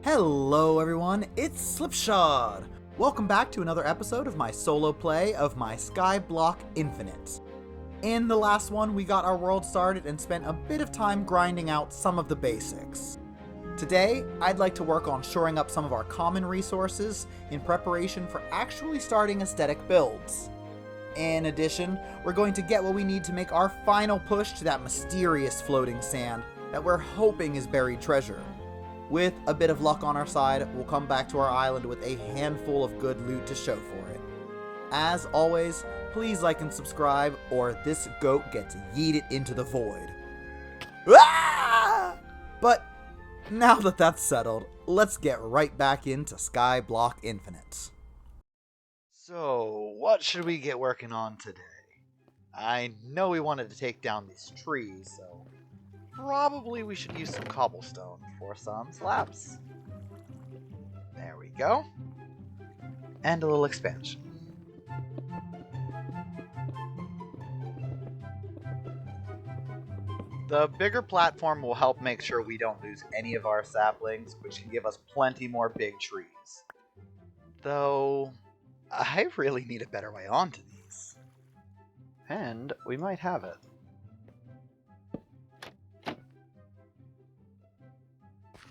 Hello everyone, it's Slipshod! Welcome back to another episode of my solo play of my Skyblock Infinite. In the last one, we got our world started and spent a bit of time grinding out some of the basics. Today, I'd like to work on shoring up some of our common resources in preparation for actually starting aesthetic builds. In addition, we're going to get what we need to make our final push to that mysterious floating sand that we're hoping is buried treasure. With a bit of luck on our side, we'll come back to our island with a handful of good loot to show for it. As always, please like and subscribe, or this goat gets yeeted into the void. Ah! But now that that's settled, let's get right back into Skyblock Infinite. So, what should we get working on today? I know we wanted to take down these trees, so probably we should use some cobblestone for some slabs. There we go. And a little expansion. The bigger platform will help make sure we don't lose any of our saplings, which can give us plenty more big trees. Though, I really need a better way onto these. And we might have it.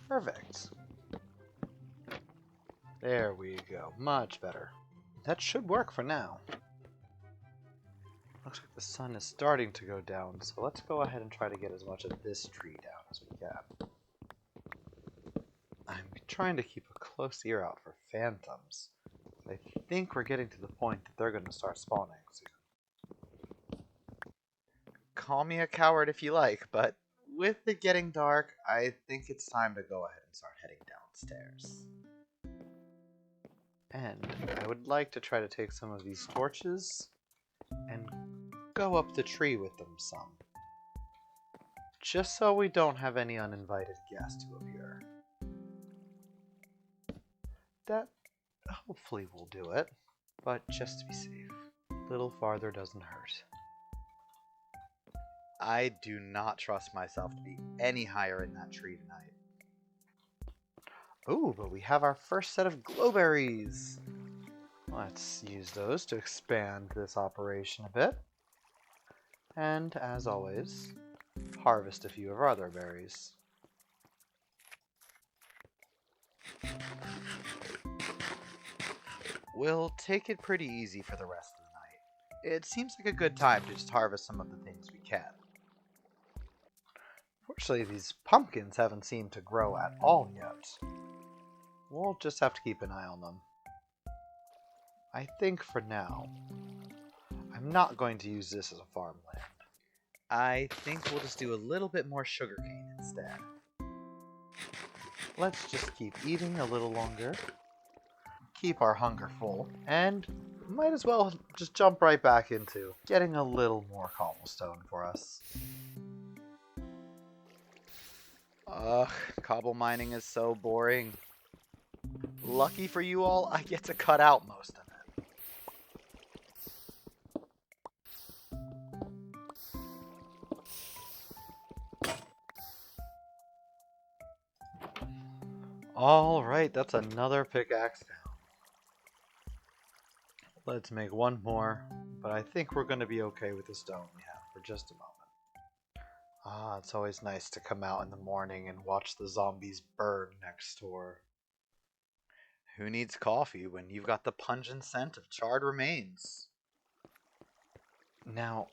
Perfect. There we go. Much better. That should work for now. Looks like the sun is starting to go down, so let's go ahead and try to get as much of this tree down as we can. I'm trying to keep a close ear out for phantoms. I think we're getting to the point that they're going to start spawning soon. Call me a coward if you like, but with it getting dark, I think it's time to go ahead and start heading downstairs. And I would like to try to take some of these torches and go up the tree with them some. Just so we don't have any uninvited guests who appear. That hopefully will do it, but just to be safe. A little farther doesn't hurt. I do not trust myself to be any higher in that tree tonight. Ooh, but we have our first set of glowberries. Let's use those to expand this operation a bit. And, as always, harvest a few of our other berries. We'll take it pretty easy for the rest of the night. It seems like a good time to just harvest some of the things we can. Fortunately, these pumpkins haven't seemed to grow at all yet. We'll just have to keep an eye on them. I think for now, I'm not going to use this as a farmland. I think we'll just do a little bit more sugarcane instead. Let's just keep eating a little longer, keep our hunger full, and might as well just jump right back into getting a little more cobblestone for us. Ugh, cobble mining is so boring. Lucky for you all, I get to cut out most of it. Alright, that's another pickaxe down. Let's make one more, but I think we're going to be okay with the stone we have for just a moment. Ah, it's always nice to come out in the morning and watch the zombies burn next door. Who needs coffee when you've got the pungent scent of charred remains? Now,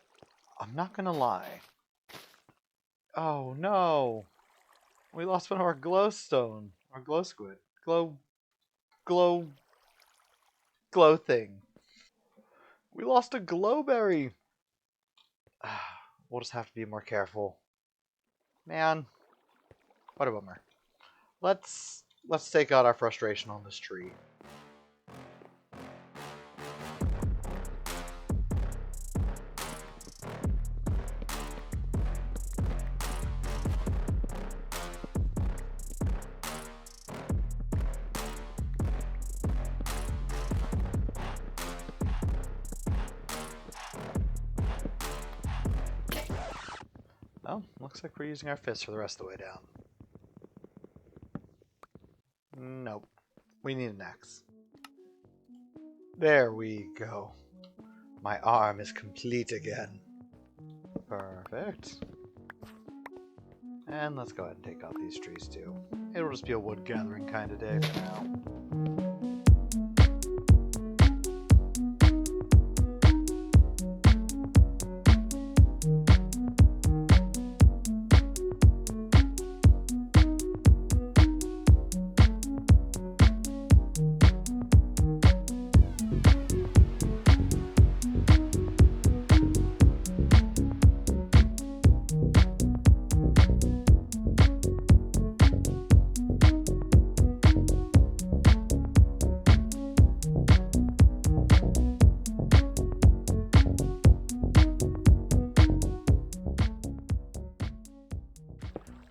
I'm not gonna lie. Oh no! We lost one of our glowstone. Our glow squid. Glow thing. We lost a glowberry! We'll just have to be more careful. Man, what a bummer. Let's take out our frustration on this tree. Oh, looks like we're using our fists for the rest of the way down. We need an X. There we go. My arm is complete again. Perfect. And let's go ahead and take out these trees too. It'll just be a wood gathering kind of day for now.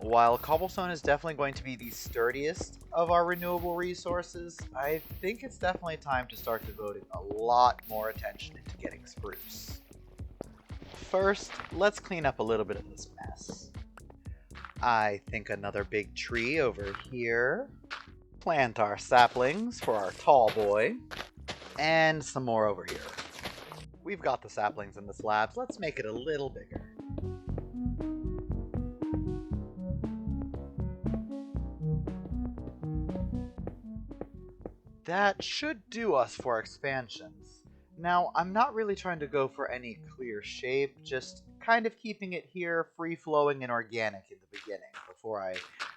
While cobblestone is definitely going to be the sturdiest of our renewable resources, I think it's definitely time to start devoting a lot more attention into getting spruce. First, let's clean up a little bit of this mess. I think another big tree over here. Plant our saplings for our tall boy. And some more over here. We've got the saplings in the slabs, let's make it a little bigger. That should do us for expansions. Now, I'm not really trying to go for any clear shape, just kind of keeping it here free-flowing and organic in the beginning before I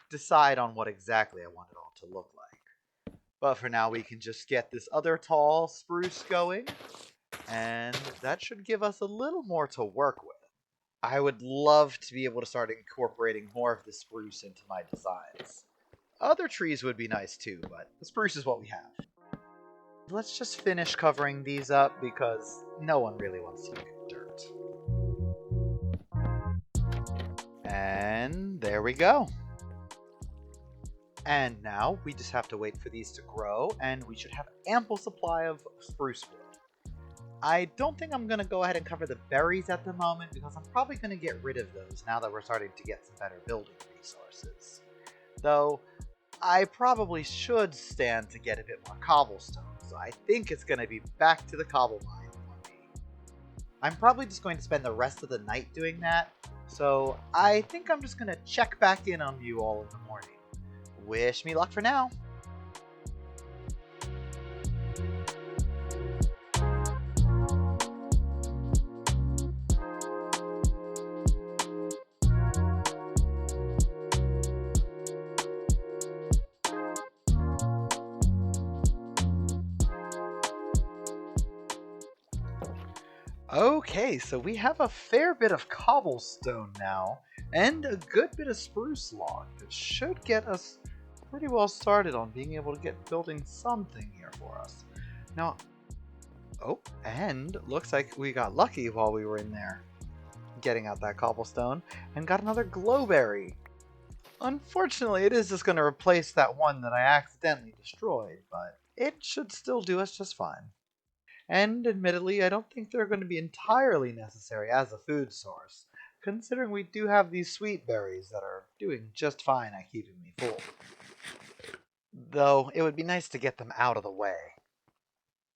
decide on what exactly I want it all to look like. But for now, we can just get this other tall spruce going, and that should give us a little more to work with. I would love to be able to start incorporating more of the spruce into my designs. Other trees would be nice too, but the spruce is what we have. Let's just finish covering these up because no one really wants to look at dirt. And there we go. And now we just have to wait for these to grow and we should have an ample supply of spruce wood. I don't think I'm going to go ahead and cover the berries at the moment because I'm probably going to get rid of those now that we're starting to get some better building resources. Though, I probably should stand to get a bit more cobblestone, so I think it's going to be back to the cobble mine for me. I'm probably just going to spend the rest of the night doing that, so I think I'm just going to check back in on you all in the morning. Wish me luck for now. Okay, so we have a fair bit of cobblestone now, and a good bit of spruce log that should get us pretty well started on being able to get building something here for us. Now, oh, and looks like we got lucky while we were in there getting out that cobblestone, and got another glowberry. Unfortunately, it is just going to replace that one that I accidentally destroyed, but it should still do us just fine. And admittedly, I don't think they're going to be entirely necessary as a food source, considering we do have these sweet berries that are doing just fine at keeping me full. Though, it would be nice to get them out of the way.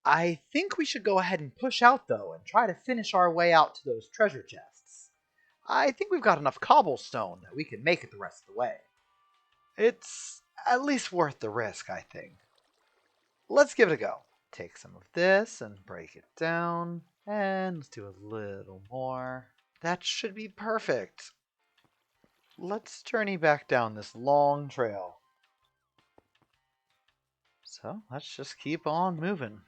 I think we should go ahead and push out, though, and try to finish our way out to those treasure chests. I think we've got enough cobblestone that we can make it the rest of the way. It's at least worth the risk, I think. Let's give it a go. Take some of this and break it down, and let's do a little more. That should be perfect. Let's journey back down this long trail. So let's just keep on moving.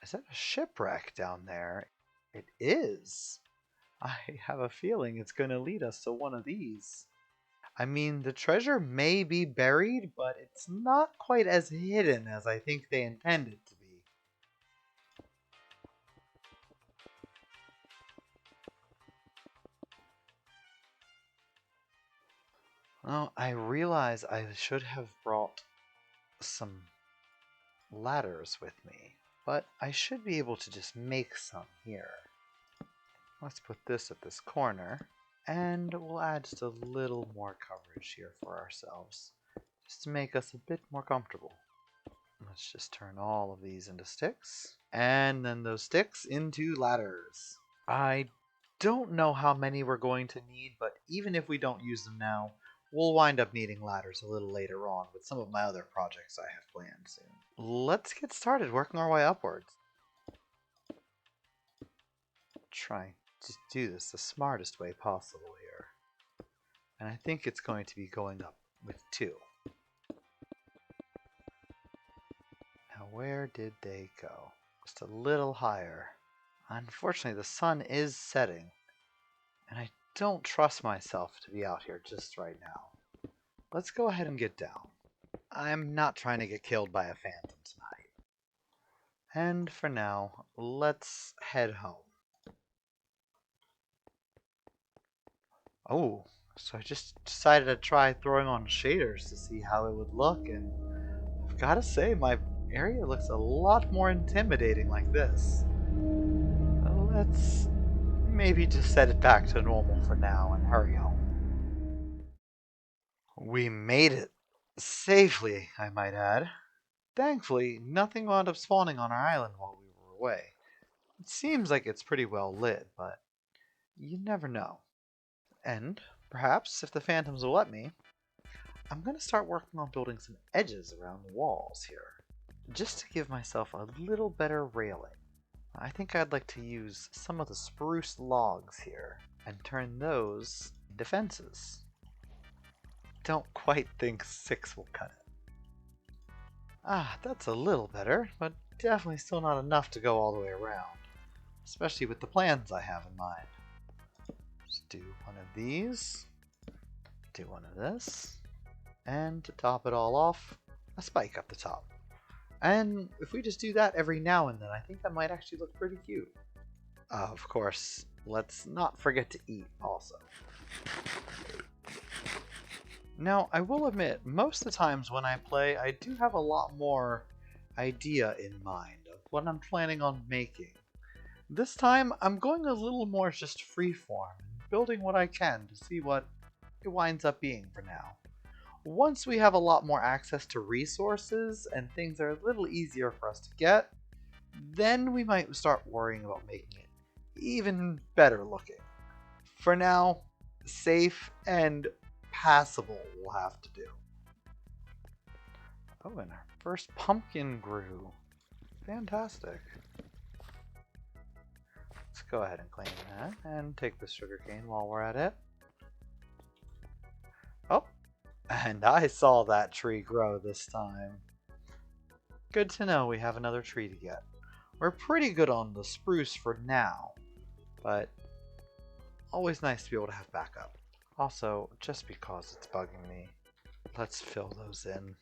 Is that a shipwreck down there? It is. I have a feeling it's going to lead us to one of these. I mean, the treasure may be buried, but it's not quite as hidden as I think they intend it to be. Oh, I realize I should have brought some ladders with me, but I should be able to just make some here. Let's put this at this corner, and we'll add just a little more coverage here for ourselves, just to make us a bit more comfortable. Let's just turn all of these into sticks, and then those sticks into ladders. I don't know how many we're going to need, but even if we don't use them now, we'll wind up needing ladders a little later on with some of my other projects I have planned soon. Let's get started working our way upwards. Try to do this the smartest way possible here. And I think it's going to be going up with 2. Now where did they go? Just a little higher. Unfortunately, the sun is setting, and I don't trust myself to be out here just right now. Let's go ahead and get down. I'm not trying to get killed by a phantom tonight. And for now, let's head home. Oh, so I just decided to try throwing on shaders to see how it would look, and I've got to say, my area looks a lot more intimidating like this. Well, let's maybe just set it back to normal for now and hurry home. We made it. Safely, I might add. Thankfully, nothing wound up spawning on our island while we were away. It seems like it's pretty well lit, but you never know. And, perhaps, if the phantoms will let me, I'm going to start working on building some edges around the walls here, just to give myself a little better railing. I think I'd like to use some of the spruce logs here and turn those into fences. Don't quite think 6 will cut it. Ah, that's a little better, but definitely still not enough to go all the way around, especially with the plans I have in mind. Just do one of these, do one of this, and to top it all off, a spike up the top. And if we just do that every now and then, I think that might actually look pretty cute. Of course, let's not forget to eat also. Now, I will admit, most of the times when I play, I do have a lot more idea in mind of what I'm planning on making. This time, I'm going a little more just freeform, building what I can to see what it winds up being for now. Once we have a lot more access to resources and things are a little easier for us to get, then we might start worrying about making it even better looking. For now, safe and passable will have to do. Oh, and our first pumpkin grew. Fantastic. Let's go ahead and claim that and take the sugarcane while we're at it. Oh, and I saw that tree grow this time. Good to know we have another tree to get. We're pretty good on the spruce for now, but always nice to be able to have backup. Also, just because it's bugging me, let's fill those in.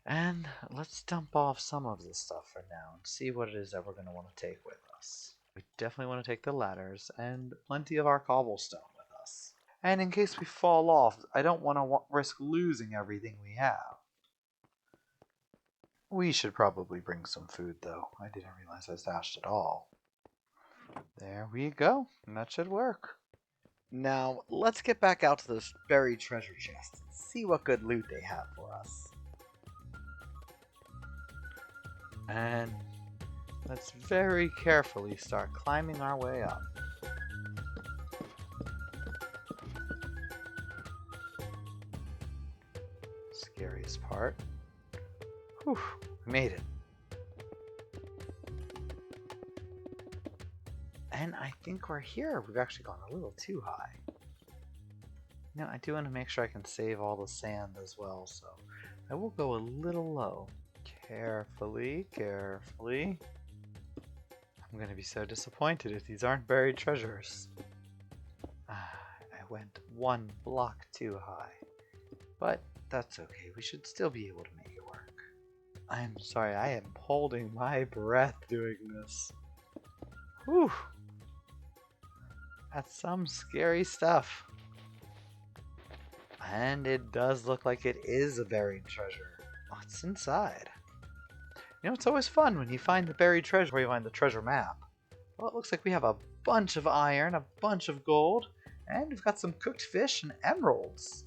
And let's dump off some of this stuff for now and see what it is that we're going to want to take with us. We definitely want to take the ladders and plenty of our cobblestone with us. And in case we fall off, I don't want to risk losing everything we have. We should probably bring some food though. I didn't realize I stashed it all. There we go, and that should work. Now, let's get back out to those buried treasure chests and see what good loot they have for us. And let's very carefully start climbing our way up. Scariest part. Whew, we made it. And I think we're here. We've actually gone a little too high. Now, I do want to make sure I can save all the sand as well, so I will go a little low. Carefully, carefully. I'm going to be so disappointed if these aren't buried treasures. I went 1 block too high. But that's okay. We should still be able to make it work. I'm sorry, I am holding my breath doing this. Whew. That's some scary stuff. And it does look like it is a buried treasure. What's inside? You know, it's always fun when you find the buried treasure where you find the treasure map. Well, it looks like we have a bunch of iron, a bunch of gold, and we've got some cooked fish and emeralds.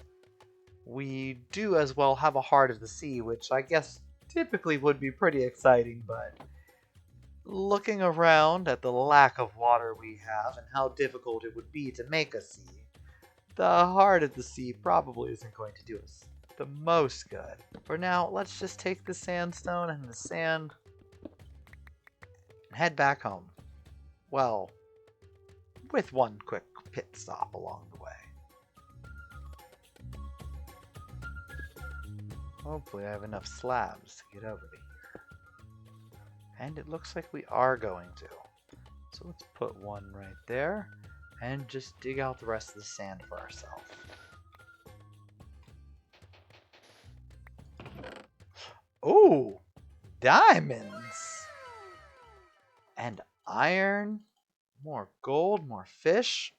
We do as well have a heart of the sea, which I guess typically would be pretty exciting, but looking around at the lack of water we have and how difficult it would be to make a sea, the heart of the sea probably isn't going to do us the most good. For now, let's just take the sandstone and the sand and head back home. Well, with one quick pit stop along the way. Hopefully I have enough slabs to get over to here. And it looks like we are going to. So let's put one right there and just dig out the rest of the sand for ourselves. Oh, diamonds! And iron, more gold, more fish,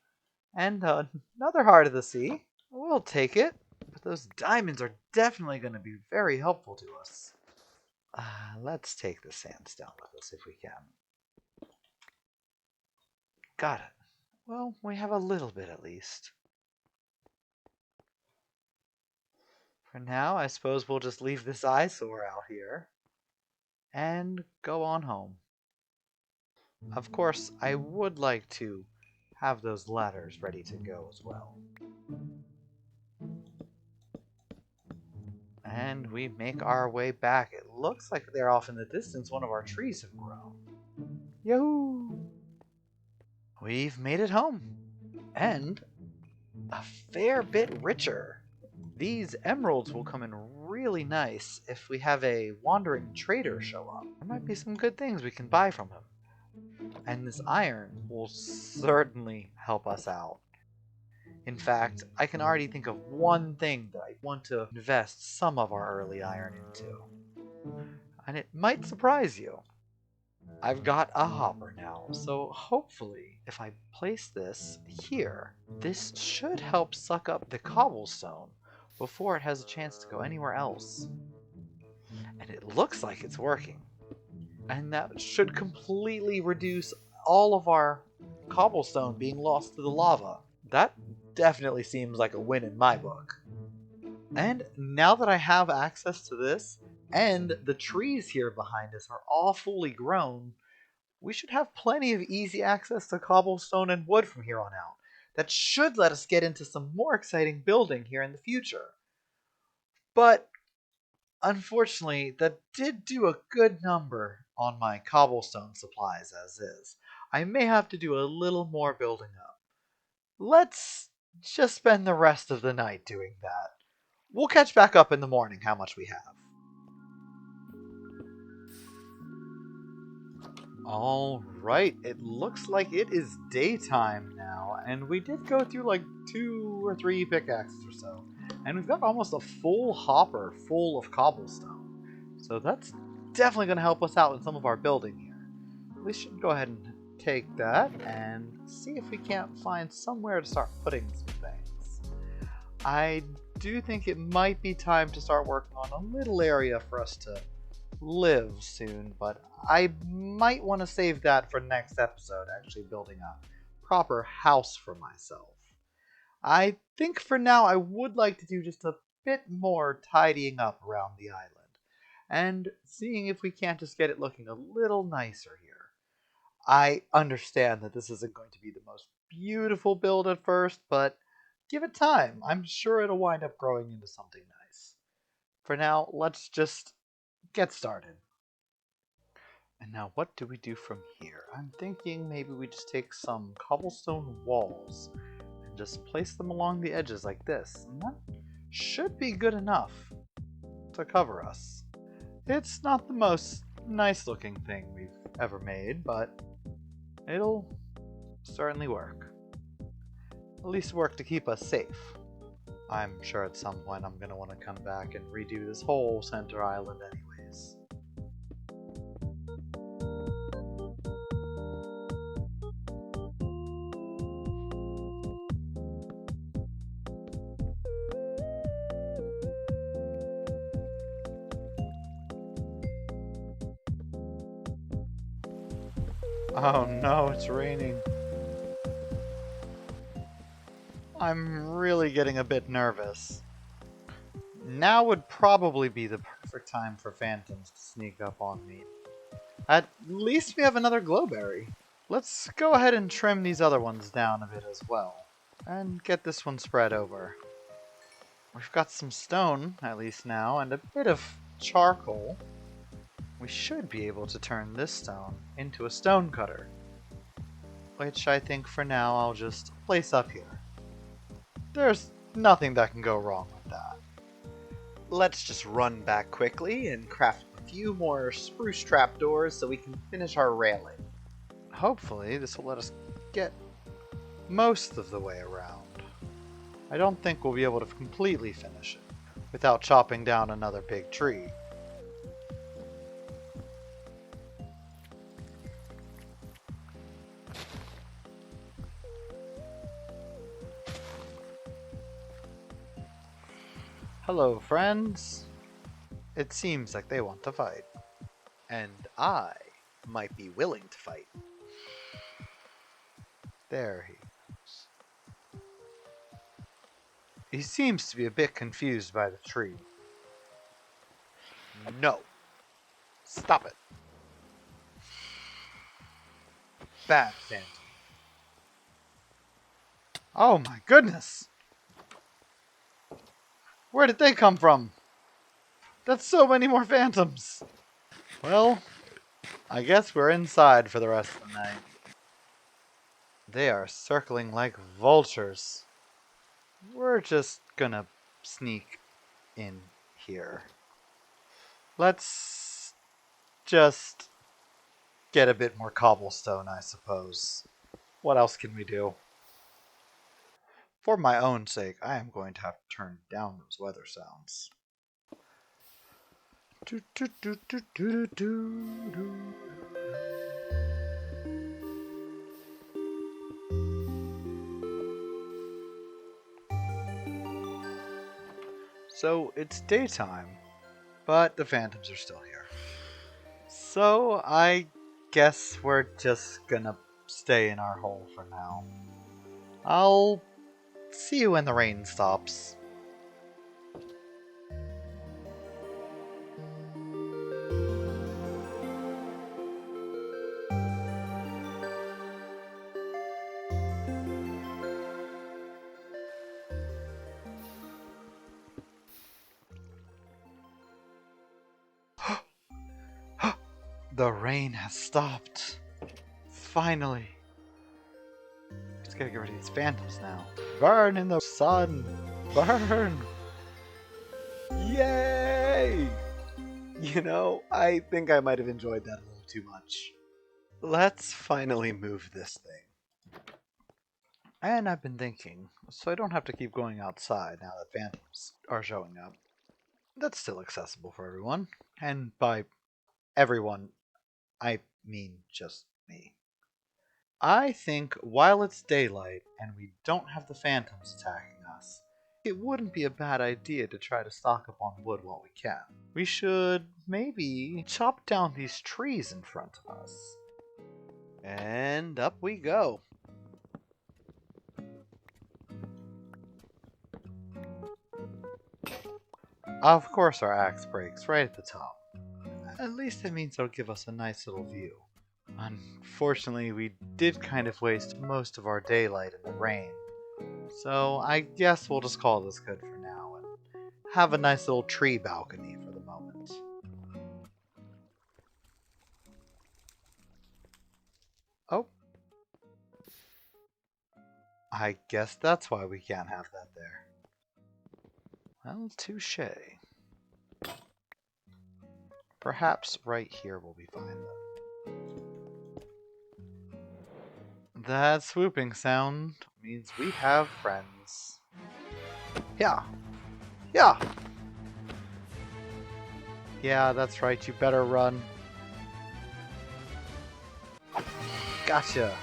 and another heart of the sea. We'll take it. But those diamonds are definitely going to be very helpful to us. Let's take the sandstone with us if we can. Got it. Well, we have a little bit at least. For now, I suppose we'll just leave this eyesore out here and go on home. Of course, I would like to have those ladders ready to go as well. And we make our way back. It looks like they're off in the distance. One of our trees have grown. Yahoo! We've made it home. And a fair bit richer. These emeralds will come in really nice if we have a wandering trader show up. There might be some good things we can buy from him. And this iron will certainly help us out. In fact, I can already think of one thing that I want to invest some of our early iron into. And it might surprise you. I've got a hopper now, so hopefully if I place this here, this should help suck up the cobblestone before it has a chance to go anywhere else. And it looks like it's working. And that should completely reduce all of our cobblestone being lost to the lava. That definitely seems like a win in my book. And now that I have access to this, and the trees here behind us are all fully grown, we should have plenty of easy access to cobblestone and wood from here on out. That should let us get into some more exciting building here in the future. But unfortunately, that did do a good number on my cobblestone supplies as is. I may have to do a little more building up. Let's just spend the rest of the night doing that. We'll catch back up in the morning how much we have. Alright, it looks like it is daytime now, and we did go through like 2 or 3 pickaxes or so. And we've got almost a full hopper full of cobblestone. So that's definitely going to help us out in some of our building here. We should go ahead and take that and see if we can't find somewhere to start putting some things. I do think it might be time to start working on a little area for us to live soon, but I might want to save that for next episode, actually building a proper house for myself. I think for now I would like to do just a bit more tidying up around the island and seeing if we can't just get it looking a little nicer here. I understand that this isn't going to be the most beautiful build at first, but give it time. I'm sure it'll wind up growing into something nice. For now, let's just get started. And now what do we do from here? I'm thinking maybe we just take some cobblestone walls and just place them along the edges like this. And that should be good enough to cover us. It's not the most nice looking thing we've ever made, but it'll certainly work. At least work to keep us safe. I'm sure at some point I'm going to want to come back and redo this whole center island anyways. Oh no, it's raining. I'm really getting a bit nervous. Now would probably be the perfect time for phantoms to sneak up on me. At least we have another glowberry. Let's go ahead and trim these other ones down a bit as well. And get this one spread over. We've got some stone, at least now, and a bit of charcoal. We should be able to turn this stone into a stone cutter. Which I think for now I'll just place up here. There's nothing that can go wrong with that. Let's just run back quickly and craft a few more spruce trapdoors so we can finish our railing. Hopefully this will let us get most of the way around. I don't think we'll be able to completely finish it without chopping down another big tree. Hello, friends. It seems like they want to fight. And I might be willing to fight. There he goes. He seems to be a bit confused by the tree. No. Stop it. Bad phantom. Oh my goodness! Where did they come from? That's so many more phantoms! Well, I guess we're inside for the rest of the night. They are circling like vultures. We're just gonna sneak in here. Let's just get a bit more cobblestone, I suppose. What else can we do? For my own sake, I am going to have to turn down those weather sounds. So it's daytime, but the phantoms are still here. So I guess we're just gonna stay in our hole for now. I'll see you when the rain stops. The rain has stopped. Finally. Just gotta get rid of these phantoms now. Burn in the sun! Burn! Yay! You know, I think I might have enjoyed that a little too much. Let's finally move this thing. And I've been thinking, so I don't have to keep going outside now that phantoms are showing up. That's still accessible for everyone. And by everyone, I mean just me. I think while it's daylight and we don't have the phantoms attacking us, it wouldn't be a bad idea to try to stock up on wood while we can. We should maybe chop down these trees in front of us. And up we go. Of course our axe breaks right at the top. At least that means it'll give us a nice little view. Unfortunately, we did kind of waste most of our daylight in the rain. So I guess we'll just call this good for now and have a nice little tree balcony for the moment. Oh. I guess that's why we can't have that there. Well, touche. Perhaps right here will be fine then. That swooping sound means we have friends. Yeah. Yeah. Yeah, that's right. You better run. Gotcha.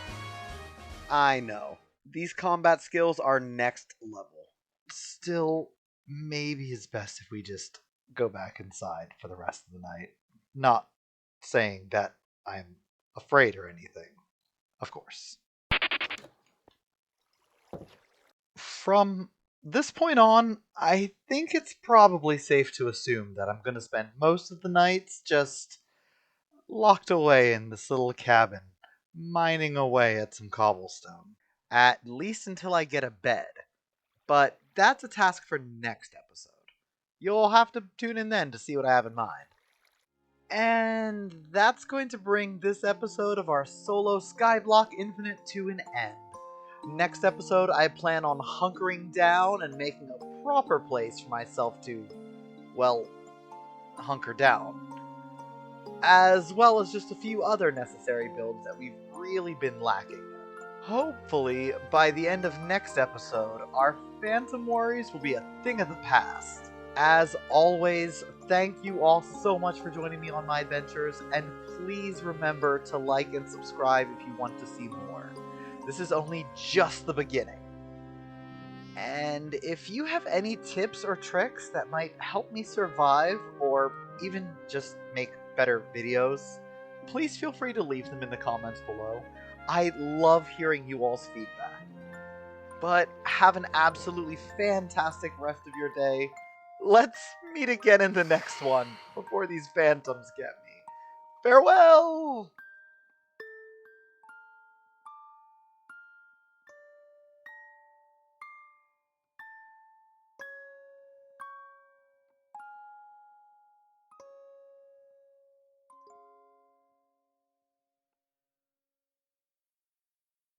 I know. These combat skills are next level. Still, maybe it's best if we just go back inside for the rest of the night. Not saying that I'm afraid or anything. of course. From this point on, I think it's probably safe to assume that I'm going to spend most of the nights just locked away in this little cabin, mining away at some cobblestone. At least until I get a bed. But that's a task for next episode. You'll have to tune in then to see what I have in mind. And that's going to bring this episode of our solo Skyblock Infinite to an end. Next episode, I plan on hunkering down and making a proper place for myself to, well, hunker down. As well as just a few other necessary builds that we've really been lacking. Hopefully, by the end of next episode, our phantom worries will be a thing of the past. As always, thank you all so much for joining me on my adventures, and please remember to like and subscribe if you want to see more. This is only just the beginning. And if you have any tips or tricks that might help me survive, or even just make better videos, please feel free to leave them in the comments below. I love hearing you all's feedback. But have an absolutely fantastic rest of your day. Let's meet again in the next one before these phantoms get me. Farewell!